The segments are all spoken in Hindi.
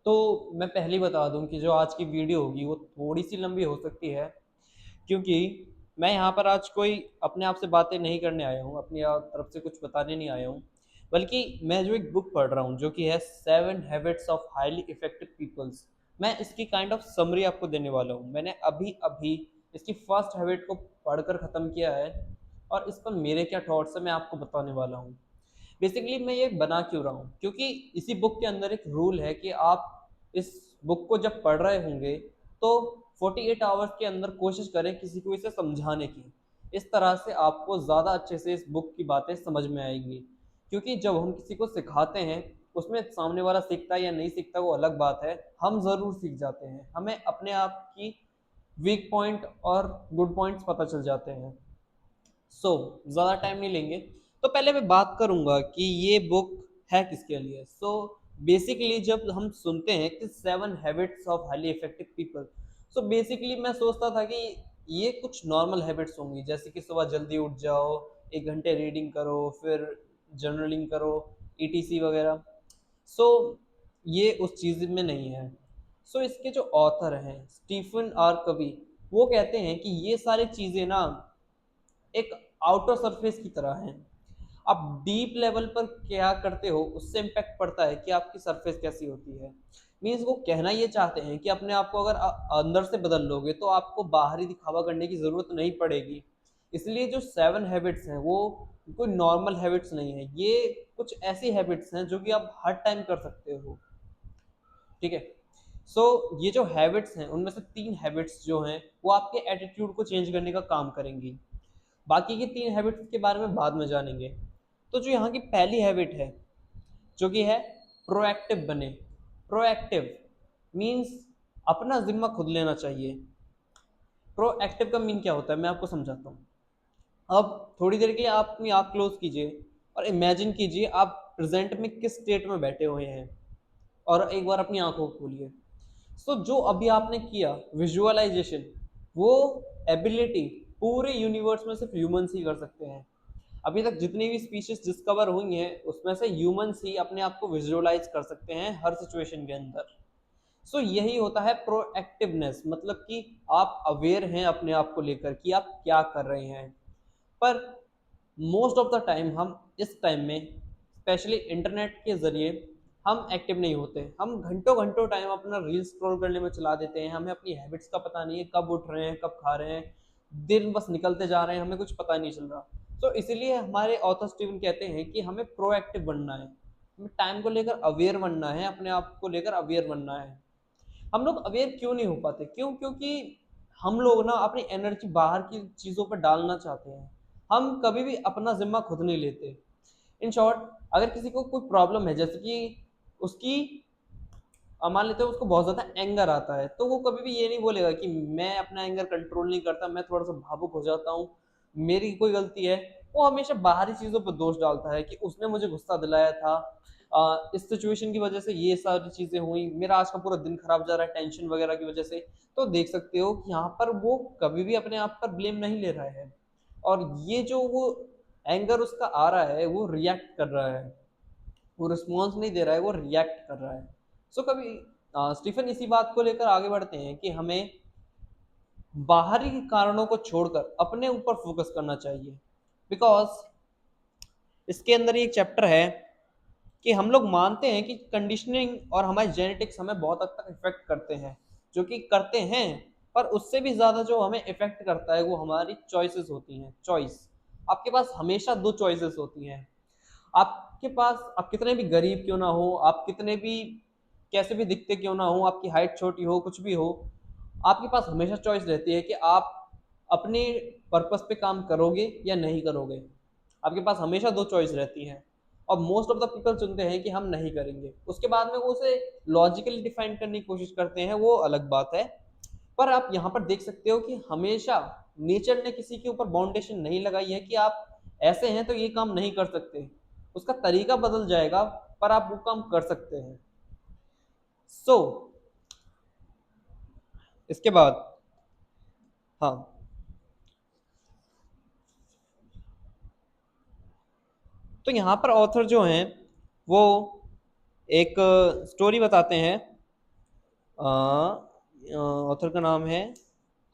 तो मैं पहले ही बता दूं कि जो आज की वीडियो होगी वो थोड़ी सी लंबी हो सकती है, क्योंकि मैं यहाँ पर आज कोई अपने आप से बातें नहीं करने आया हूँ, अपनी तरफ से कुछ बताने नहीं आया हूँ, बल्कि मैं जो एक बुक पढ़ रहा हूँ जो कि है 7 habits of highly effective peoples. मैं इसकी काइंड ऑफ समरी आपको देने वाला हूँ। मैंने अभी अभी इसकी फर्स्ट हैबिट को पढ़कर ख़त्म किया है और इस पर मेरे क्या थॉट्स है मैं आपको बताने वाला हूँ। बेसिकली मैं ये बना क्यों रहा हूँ, क्योंकि इसी बुक के अंदर एक रूल है कि आप इस बुक को जब पढ़ रहे होंगे तो 48 आवर्स के अंदर कोशिश करें किसी को इसे समझाने की। इस तरह से आपको ज़्यादा अच्छे से इस बुक की बातें समझ में आएंगी, क्योंकि जब हम किसी को सिखाते हैं उसमें सामने वाला सीखता है या नहीं सीखता वो अलग बात है, हम ज़रूर सीख जाते हैं, हमें अपने आप की वीक पॉइंट और गुड पॉइंट्स पता चल जाते हैं। ज़्यादा टाइम नहीं लेंगे। तो पहले मैं बात करूंगा कि ये बुक है किसके लिए। बेसिकली जब हम सुनते हैं कि 7 habits of highly effective people, basically मैं सोचता था कि ये कुछ नॉर्मल हैबिट्स होंगी, जैसे कि सुबह जल्दी उठ जाओ, 1 घंटे रीडिंग करो, फिर जर्नलिंग करो, ईटीसी वगैरह। सो ये उस चीज़ में नहीं है। इसके जो ऑथर हैं स्टीफन आर कवी, वो कहते हैं कि ये सारी चीज़ें ना एक आउटर सरफेस की तरह है। आप डीप लेवल पर क्या करते हो उससे इम्पैक्ट पड़ता है कि आपकी सरफेस कैसी होती है। मीन्स वो कहना ये चाहते हैं कि अपने आप को अगर अंदर से बदल लोगे तो आपको बाहरी दिखावा करने की जरूरत नहीं पड़ेगी। इसलिए जो 7 हैबिट्स हैं वो कोई नॉर्मल हैबिट्स नहीं है, ये कुछ ऐसी हैबिट्स हैं जो कि आप हर टाइम कर सकते हो। ठीक है। ये जो हैबिट्स हैं उनमें से 3 हैबिट्स जो हैं वो आपके एटीट्यूड को चेंज करने का काम करेंगी। बाकी की 3 हैबिट्स के बारे में बाद में जानेंगे। तो जो यहाँ की पहली हैबिट है जो कि है प्रोएक्टिव बने। प्रोएक्टिव मीन्स अपना जिम्मा खुद लेना चाहिए। प्रोएक्टिव का मीन क्या होता है मैं आपको समझाता हूँ। अब थोड़ी देर के लिए आप अपनी आँख क्लोज कीजिए और इमेजिन कीजिए आप प्रेजेंट में किस स्टेट में बैठे हुए हैं, और एक बार अपनी आंखों को खोलिए। जो अभी आपने किया विजुअलाइजेशन, वो एबिलिटी पूरे यूनिवर्स में सिर्फ ह्यूमंस ही कर सकते हैं। अभी तक जितनी भी स्पीशीज डिस्कवर हुई हैं उसमें से ह्यूमंस ही अपने आप को विजुअलाइज कर सकते हैं हर सिचुएशन के अंदर। यही होता है प्रोएक्टिवनेस, मतलब कि आप अवेयर हैं अपने आप को लेकर कि आप क्या कर रहे हैं। पर मोस्ट ऑफ द टाइम हम इस टाइम में स्पेशली इंटरनेट के ज़रिए हम एक्टिव नहीं होते। हम घंटों घंटों टाइम अपना रील स्क्रॉल करने में चला देते हैं, हमें अपनी हैबिट्स का पता नहीं है, कब उठ रहे हैं कब खा रहे हैं, दिन बस निकलते जा रहे हैं, हमें कुछ पता नहीं चल रहा। इसीलिए हमारे ऑथर स्टीवन कहते हैं कि हमें प्रोएक्टिव बनना है, हमें टाइम को लेकर अवेयर बनना है, अपने आप को लेकर अवेयर बनना है। हम लोग अवेयर क्यों नहीं हो पाते, क्योंकि हम लोग ना अपनी एनर्जी बाहर की चीज़ों पर डालना चाहते हैं, हम कभी भी अपना जिम्मा खुद नहीं लेते। इन शॉर्ट, अगर किसी को कोई प्रॉब्लम है, जैसे कि उसकी मान लेते हैं उसको बहुत ज़्यादा एंगर आता है, तो वो कभी भी ये नहीं बोलेगा कि मैं अपना एंगर कंट्रोल नहीं करता, मैं थोड़ा सा भावुक हो जाता हूँ, मेरी कोई गलती है। वो हमेशा बाहरी चीज़ों पर दोष डालता है कि उसने मुझे गुस्सा दिलाया था, इस सिचुएशन की वजह से ये सारी चीज़ें हुई, मेरा आज का पूरा दिन खराब जा रहा है टेंशन वगैरह की वजह से। तो देख सकते हो कि यहाँ पर वो कभी भी अपने आप पर ब्लेम नहीं ले रहा है, और ये जो वो एंगर उसका आ रहा है वो रिएक्ट कर रहा है, वो रिस्पॉन्स नहीं दे रहा है, वो रिएक्ट कर रहा है। कभी स्टीफन इसी बात को लेकर आगे बढ़ते हैं कि हमें बाहरी कारणों को छोड़कर अपने ऊपर फोकस करना चाहिए। बिकॉज इसके अंदर एक चैप्टर है कि हम लोग मानते हैं कि कंडीशनिंग और हमारे जेनेटिक्स हमें बहुत हद तक इफेक्ट करते हैं, जो कि करते हैं, पर उससे भी ज़्यादा जो हमें इफेक्ट करता है वो हमारी चॉइसेस होती हैं। चॉइस, आपके पास हमेशा 2 चॉइसेस होती हैं। आपके पास, आप कितने भी गरीब क्यों ना हो, आप कितने भी कैसे भी दिखते क्यों ना हो, आपकी हाइट छोटी हो, कुछ भी हो, आपके पास हमेशा चॉइस रहती है कि आप अपने पर्पस पे काम करोगे या नहीं करोगे। आपके पास हमेशा 2 चॉइस रहती हैं, और मोस्ट ऑफ द पीपल चुनते हैं कि हम नहीं करेंगे। उसके बाद में वो उसे लॉजिकली डिफाइन करने की कोशिश करते हैं, वो अलग बात है। पर आप यहाँ पर देख सकते हो कि हमेशा नेचर ने किसी के ऊपर बाउंडेशन नहीं लगाई है कि आप ऐसे हैं तो ये काम नहीं कर सकते। उसका तरीका बदल जाएगा पर आप वो काम कर सकते हैं। सो इसके बाद, हाँ, तो यहाँ पर ऑथर जो हैं वो एक स्टोरी बताते हैं ऑथर का नाम है,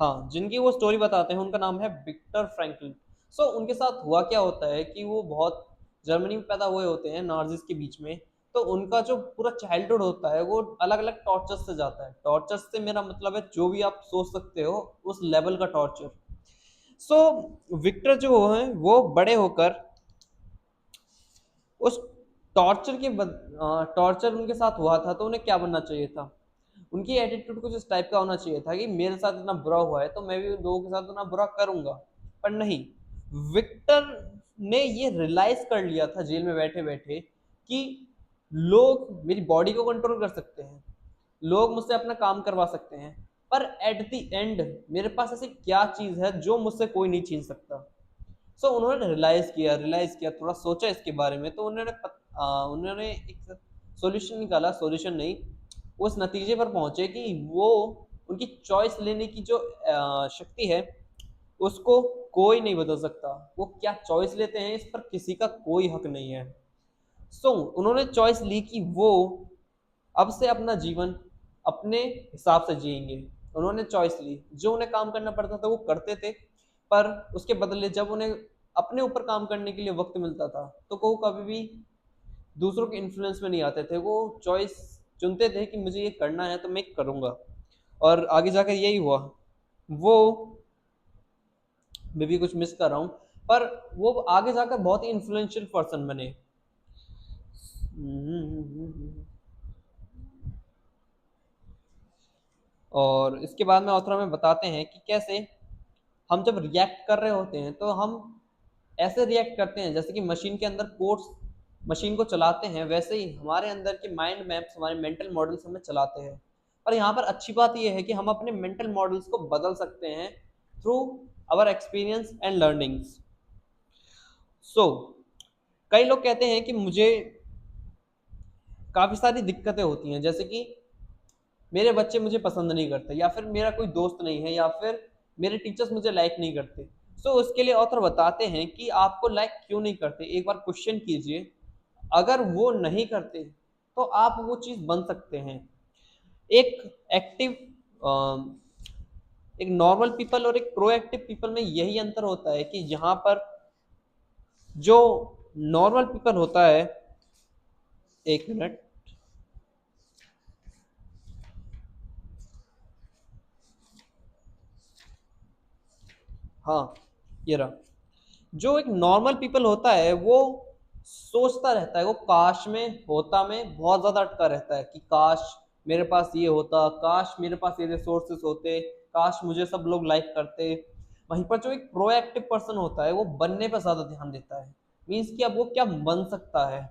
हाँ, जिनकी वो स्टोरी बताते हैं उनका नाम है विक्टर फ्रैंकलिन। सो उनके साथ हुआ क्या होता है कि वो बहुत जर्मनी में पैदा हुए होते हैं, नार्जिस के बीच में। तो उनका जो पूरा चाइल्डहुड होता है वो अलग अलग टॉर्चर्स से जाता है। टॉर्चर्स से मेरा मतलब है जो भी आप सोच सकते हो उस लेवल का टॉर्चर। सो विक्टर जो है वो बड़े होकर उस टॉर्चर के टॉर्चर उनके साथ हुआ था तो उन्हें क्या बनना चाहिए था? उनकी एटीट्यूड कुछ इस टाइप का होना चाहिए था कि मेरे साथ इतना बुरा हुआ है तो मैं भी लोगों के साथ इतना बुरा करूंगा। पर नहीं, विक्टर ने ये रियलाइज कर लिया था जेल में बैठे बैठे कि लोग मेरी बॉडी को कंट्रोल कर सकते हैं, लोग मुझसे अपना काम करवा सकते हैं, पर एट द एंड मेरे पास ऐसी क्या चीज है जो मुझसे कोई नहीं छीन सकता। सो उन्होंने रियलाइज किया, थोड़ा सोचा इसके बारे में, तो उन्होंने एक सॉल्यूशन निकाला, सॉल्यूशन नहीं, उस नतीजे पर पहुंचे कि वो उनकी चॉइस लेने की जो शक्ति है उसको कोई नहीं बदल सकता। वो क्या चॉइस लेते हैं इस पर किसी का कोई हक नहीं है। सो उन्होंने चॉइस ली कि वो अब से अपना जीवन अपने हिसाब से जिएंगे। उन्होंने चॉइस ली, जो उन्हें काम करना पड़ता था वो करते थे, पर उसके बदले जब उन्हें अपने ऊपर काम करने के लिए वक्त मिलता था तो वो कभी भी दूसरों के इन्फ्लुएंस में नहीं आते थे। वो चॉइस चुनते थे कि मुझे ये करना है तो मैं करूंगा, और आगे जाकर यही हुआ। वो मैं भी कुछ मिस कर रहा हूँ, पर वो आगे जाकर बहुत ही इन्फ्लुएंशियल पर्सन बने। और इसके बाद में ऑथर हमें बताते हैं कि कैसे हम जब रिएक्ट कर रहे होते हैं तो हम ऐसे रिएक्ट करते हैं जैसे कि मशीन के अंदर कोड्स मशीन को चलाते हैं, वैसे ही हमारे अंदर के माइंड मैप्स, हमारे मेंटल मॉडल्स हमें चलाते हैं। पर यहाँ पर अच्छी बात यह है कि हम अपने मेंटल मॉडल्स को बदल सकते हैं through our experience and learnings. So कई लोग कहते हैं कि मुझे काफ़ी सारी दिक्कतें होती हैं, जैसे कि मेरे बच्चे मुझे पसंद नहीं करते, या फिर मेरा कोई दोस्त नहीं है, या फिर मेरे टीचर्स मुझे लाइक नहीं करते। सो उसके लिए ऑथर बताते हैं कि आपको लाइक क्यों नहीं करते, एक बार क्वेश्चन कीजिए। अगर वो नहीं करते तो आप वो चीज़ बन सकते हैं। एक एक्टिव एक नॉर्मल पीपल और एक प्रोएक्टिव पीपल में यही अंतर होता है कि यहाँ पर जो नॉर्मल पीपल होता है, एक मिनट, हाँ, ये रहा। जो एक नॉर्मल पीपल होता है वो सोचता रहता है, वो काश में होता में बहुत ज्यादा अटका रहता है कि काश मेरे पास ये होता, काश मेरे पास ये रिसोर्सेस होते, काश मुझे सब लोग लाइक करते। वहीं पर जो एक प्रोएक्टिव पर्सन होता है वो बनने पर ज्यादा ध्यान देता है। मीन्स कि अब वो क्या बन सकता है।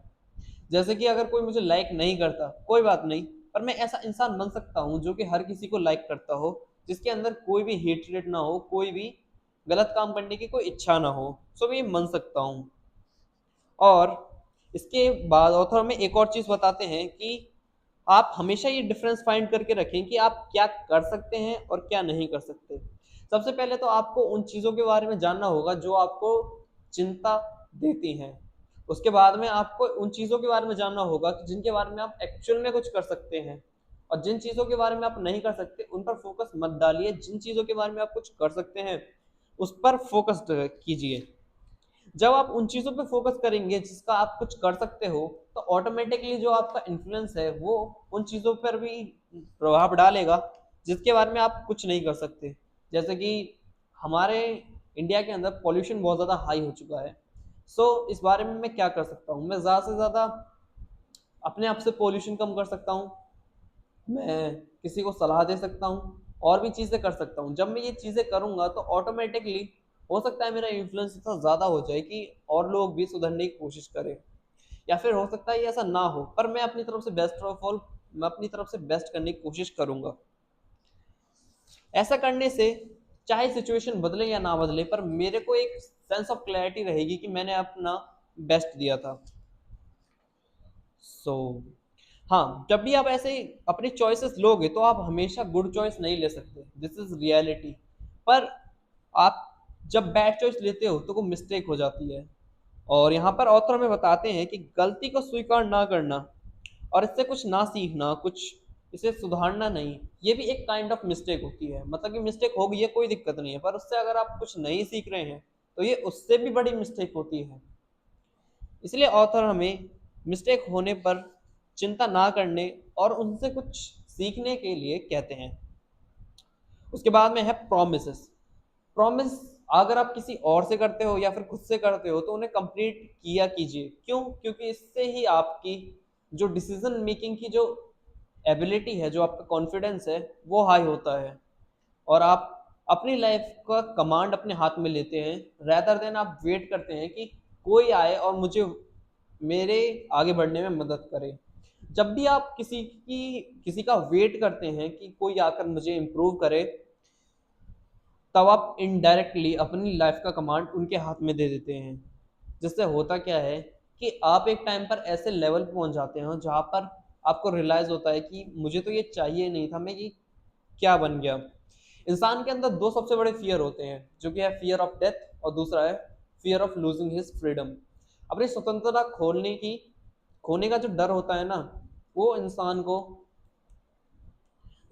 जैसे कि अगर कोई मुझे लाइक नहीं करता कोई बात नहीं, पर मैं ऐसा इंसान बन सकता हूँ जो कि हर किसी को लाइक करता हो, जिसके अंदर कोई भी हेटरेट ना हो, कोई भी गलत काम करने की कोई इच्छा ना हो। सो मैं ये बन सकता हूँ। और इसके बाद ऑथर में एक और चीज बताते हैं कि आप हमेशा ये डिफरेंस फाइंड करके रखें कि आप क्या कर सकते हैं और क्या नहीं कर सकते। सबसे पहले तो आपको उन चीजों के बारे में जानना होगा जो आपको चिंता देती हैं। उसके बाद में आपको उन चीजों के बारे में जानना होगा कि जिनके बारे में आप एक्चुअल में कुछ कर सकते हैं। और जिन चीजों के बारे में आप नहीं कर सकते उन पर फोकस मत डालिए, जिन चीजों के बारे में आप कुछ कर सकते हैं उस पर फोकस कीजिए। जब आप उन चीजों पे फोकस करेंगे जिसका आप कुछ कर सकते हो तो ऑटोमेटिकली जो आपका इन्फ्लुएंस है वो उन चीजों पर भी प्रभाव डालेगा जिसके बारे में आप कुछ नहीं कर सकते। जैसे कि हमारे इंडिया के अंदर पॉल्यूशन बहुत ज़्यादा हाई हो चुका है। सो इस बारे में मैं क्या कर सकता हूँ? मैं ज़्यादा से ज़्यादा अपने आप से पॉल्यूशन कम कर सकता हूँ, मैं किसी को सलाह दे सकता हूँ, और भी चीज़ें कर सकता हूँ। जब मैं ये चीज़ें करूँगा तो ऑटोमेटिकली हो सकता है मेरा इन्फ्लुएंस इतना ज़्यादा हो जाए कि और लोग भी सुधरने की कोशिश करें, या फिर हो सकता है ये ऐसा ना हो, पर मैं अपनी तरफ से बेस्ट ऑफ ऑल मैं अपनी तरफ से बेस्ट करने की कोशिश करूँगा। ऐसा करने से चाहे सिचुएशन बदले या ना बदले, पर मेरे को एक सेंस ऑफ क्लैरिटी रहेगी कि मैंने अपना बेस्ट दिया था। सो हाँ, जब भी आप ऐसे अपनी चॉइसेस लोगे तो आप हमेशा गुड चॉइस नहीं ले सकते, दिस इज रियलिटी। पर आप जब बैड चॉइस लेते हो तो वो मिस्टेक हो जाती है। और यहाँ पर ऑथर में बताते हैं कि गलती को स्वीकार ना करना और इससे कुछ ना सीखना, कुछ इसे सुधारना नहीं, ये भी एक काइंड ऑफ मिस्टेक होती है। मतलब कि मिस्टेक हो गई है, कोई दिक्कत नहीं है, पर उससे अगर आप कुछ नहीं सीख रहे हैं तो ये उससे भी बड़ी मिस्टेक होती है। इसलिए ऑथर हमें मिस्टेक होने पर चिंता ना करने और उनसे कुछ सीखने के लिए कहते हैं। उसके बाद में है प्रोमिसेस। प्रॉमिस अगर आप किसी और से करते हो या फिर खुद से करते हो तो उन्हें कंप्लीट किया कीजिए। क्यों? क्योंकि इससे ही आपकी जो डिसीजन मेकिंग की जो एबिलिटी है, जो आपका कॉन्फिडेंस है, वो हाई होता है और आप अपनी लाइफ का कमांड अपने हाथ में लेते हैं, रैदर देन आप वेट करते हैं कि कोई आए और मुझे मेरे आगे बढ़ने में मदद करे। जब भी आप किसी का वेट करते हैं कि कोई आकर मुझे इम्प्रूव करे, तब आप इनडायरेक्टली अपनी लाइफ का कमांड उनके हाथ में दे देते हैं। जिससे होता क्या है कि आप एक टाइम पर ऐसे लेवल पे पहुंच जाते हो जहां पर आपको रियलाइज होता है कि मुझे तो ये चाहिए नहीं था, मैं ये क्या बन गया। इंसान के अंदर दो सबसे बड़े फियर होते हैं, जो कि है फियर ऑफ डेथ और दूसरा है fear of losing his freedom. अपनी स्वतंत्रता खोने का जो डर होता है ना, वो इंसान को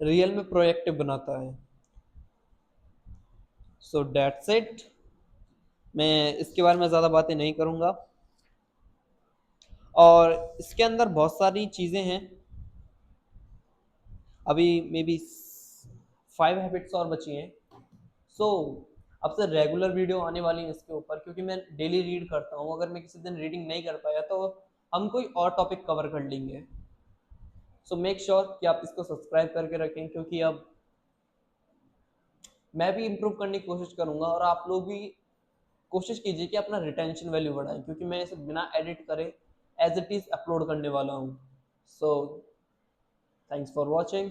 रियल में प्रोएक्टिव बनाता है। So that's it. मैं इसके बारे में ज़्यादा बातें नहीं करूँगा, और इसके अंदर बहुत सारी चीज़ें हैं। अभी मे बी 5 हैबिट्स और बची हैं। सो अब से रेगुलर वीडियो आने वाली है इसके ऊपर, क्योंकि मैं डेली रीड करता हूँ। अगर मैं किसी दिन रीडिंग नहीं कर पाया तो हम कोई और टॉपिक कवर कर लेंगे। सो मेक श्योर कि आप इसको सब्सक्राइब करके रखें, क्योंकि अब मैं भी इम्प्रूव करने की कोशिश करूँगा और आप लोग भी कोशिश कीजिए कि अपना रिटेंशन वैल्यू बढ़ाएं, क्योंकि मैं इसे बिना एडिट करे एज इट इज़ अपलोड करने वाला हूँ। So thanks for watching.